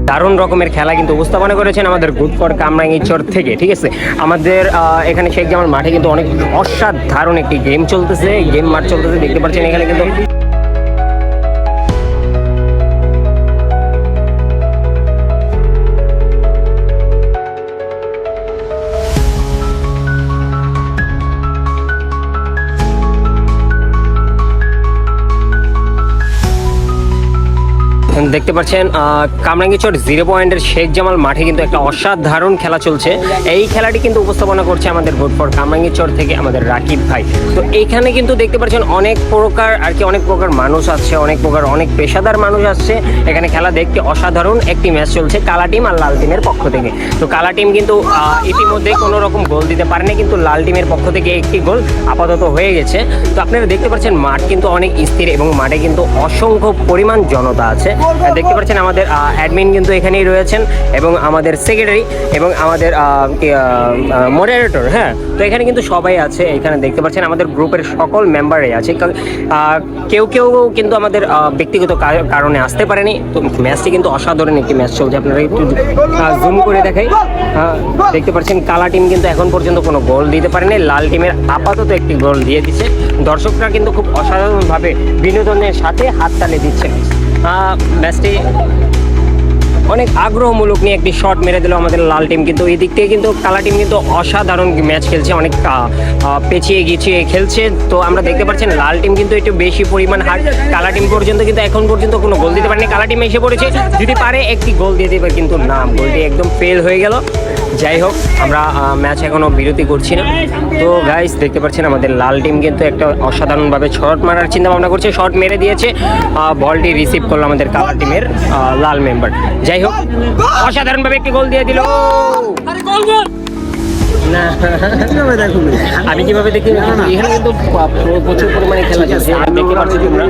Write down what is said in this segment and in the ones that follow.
দারুণ রকমের খেলা কিন্তু উপস্থাপনা করেছেন আমাদের গুড ফর কামরাঙ্গীরচর থেকে। ঠিক আছে, আমাদের এখানে শেখ জামাল মাঠে কিন্তু অনেক অসাধারণ একটি গেম চলতেছে, গেম মাঠ চলতেছে, দেখতে পাচ্ছেন এখানে কিন্তু দেখতে পাচ্ছেন কামরাঙ্গীরচর 0 পয়েন্টের শেখ জামাল মাঠে কিন্তু একটা অসাধারণ খেলা চলছে। এই খেলাটি কিন্তু উপস্থাপনা করছে আমাদের গুড ফর কামরাঙ্গীরচর থেকে আমাদের রাকিব ভাই। তো এইখানে কিন্তু দেখতে পাচ্ছেন অনেক প্রকার আর কি, অনেক প্রকার মানুষ আসছে, অনেক পেশাদার মানুষ আসছে এখানে খেলা দেখতে। অসাধারণ একটি ম্যাচ চলছে কালা টিম আর লাল টিমের পক্ষ থেকে। তো কালা টিম কিন্তু ইতিমধ্যে কোনো রকম গোল দিতে পারেনি, কিন্তু লাল টিমের পক্ষ থেকে একটি গোল আপাতত হয়ে গেছে। তো আপনারা দেখতে পাচ্ছেন মাঠ কিন্তু অনেক স্থির এবং মাঠে কিন্তু অসংখ্য পরিমাণ জনতা আছে। দেখতে পাচ্ছেন আমাদের অ্যাডমিন কিন্তু এখানেই রয়েছেন এবং আমাদের সেক্রেটারি এবং আমাদের মডারেটর। হ্যাঁ, তো এখানে কিন্তু সবাই আছে। এখানে দেখতে পাচ্ছেন আমাদের গ্রুপের সকল মেম্বারই আছে। কেউ কিন্তু আমাদের ব্যক্তিগত কারণে আসতে পারেনি। তো ম্যাচটি কিন্তু অসাধারণ একটি ম্যাচ চলছে। আপনারা একটু জুম করে দেখাই। দেখতে পাচ্ছেন কালা টিম কিন্তু এখন পর্যন্ত কোনো গোল দিতে পারেনি, লাল টিমের আপাতত একটি গোল দিয়ে দিচ্ছে। দর্শকরা কিন্তু খুব অসাধারণভাবে বিনোদনের সাথে হাততালি দিচ্ছেন। ম্যাচটি অনেক আগ্রহমূলক নিয়ে একটি শট মেরে দিল আমাদের লাল টিম। কিন্তু এই দিক থেকে কিন্তু কালা টিম কিন্তু অসাধারণ ম্যাচ খেলছে, অনেক পেঁচিয়ে গিয়ে খেলছে। তো আমরা দেখতে পাচ্ছেন লাল টিম কিন্তু একটু বেশি পরিমাণ হার, কালা টিম পর্যন্ত কিন্তু এখন পর্যন্ত কোনো গোল দিতে পারেনি। কালা টিম এসে পড়েছে, যদি পারে একটি গোল দিয়ে দেবে, কিন্তু না, গোলটি একদম ফেল হয়ে গেল। যাই হোক, আমরা ম্যাচ এখনও বিরতি করছি না। তো গাইস দেখতে পাচ্ছেন আমাদের লাল টিম কিন্তু একটা অসাধারণভাবে শট মারার চিন্তা ভাবনা করছে, শট মেরে দিয়েছে, বলটি রিসিভ করলো আমাদের কালা টিমের লাল মেম্বার। যাই হোক, অসাধারণভাবে একটি গোল দিয়ে দিল। না, আমি কিভাবে দেখি, এখানে কিন্তু প্রচুর পরিমাণে খেলা চলছে, দেখতে পাচ্ছি তোমরা।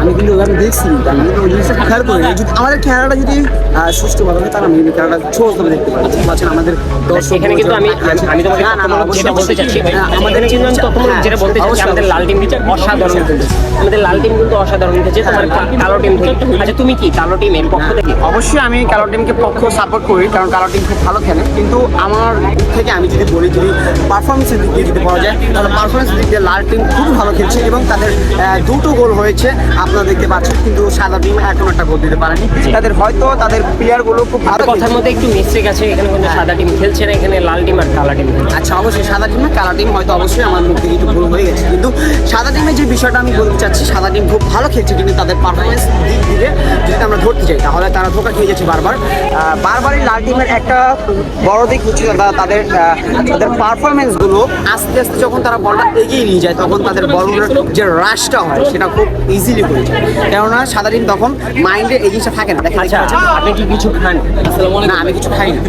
আমি কিন্তু দেখছি, খেয়াল করি আমাদের খেলাটা যদি সুষ্ঠুভাবে হয় তাহলে আমি খেলাটা সহজভাবে দেখতে পাচ্ছেন। আমাদের এখানে কিন্তু আমি তোমাকে যেটা বলতে চাচ্ছি, আমাদের কিন্তু যেটা বলতে চাচ্ছি, আমাদের লাল টিম কিন্তু অসাধারণ খেলছে। আমাদের লাল টিম কিন্তু অসাধারণ খেলছে। তোমার কালো টিম থেকে, আচ্ছা তুমি কি কালো টিমের পক্ষ থেকে? অবশ্যই আমি কালো টিমকে সাপোর্ট করি, কারণ কালো টিম খুব ভালো খেলে। কিন্তু আমার থেকে আমি যদি বলি, যদি পারফরমেন্সের দিক দিয়ে যদি বলা যায়, তাহলে পারফরমেন্সের দিক দিয়ে লাল টিম খুব ভালো খেলছে এবং তাদের দুটো গোল হয়েছে আপনারা দেখতে পাচ্ছেন। কিন্তু সাদা টিম এখন একটা গোল দিতে পারেনি। তাদের হয়তো তাদের প্লেয়ারগুলো খুব ভালো, কথার মধ্যে একটু মিস্টেক আছে। এখানে কিন্তু সাদা টিম খেলছে না, এখানে লাল টিম আর কালা টিম। আচ্ছা, অবশ্যই সাদা টিম না কালা টিম, হয়তো অবশ্যই আমার মুখ থেকে একটু ভুল হয়ে গেছে। কিন্তু সাদা টিমের যে বিষয়টা আমি বলতে চাচ্ছি, সাদা টিম খুব ভালো খেলছে, কিন্তু তাদের পারফরমেন্স দিক দিয়ে যদি আমরা ধরতে চাই তাহলে তারা ধোঁকা খেয়ে যাচ্ছে বারবারই। লাল টিমের একটা বড় দিক হচ্ছে তাদের পারফরমেন্সগুলো আস্তে আস্তে যখন তারা বলটা এগিয়ে নিয়ে যায়, তখন তাদের বলগুলোর যে রাশটা হয় সেটা খুব ইজিলি হয়ে যায়। কেননা সাদা টিম তখন মাইন্ডে এই জিনিসটা থাকে না। দেখেন, আপনি কি কিছু খান? না, আমি কিছু খাই না।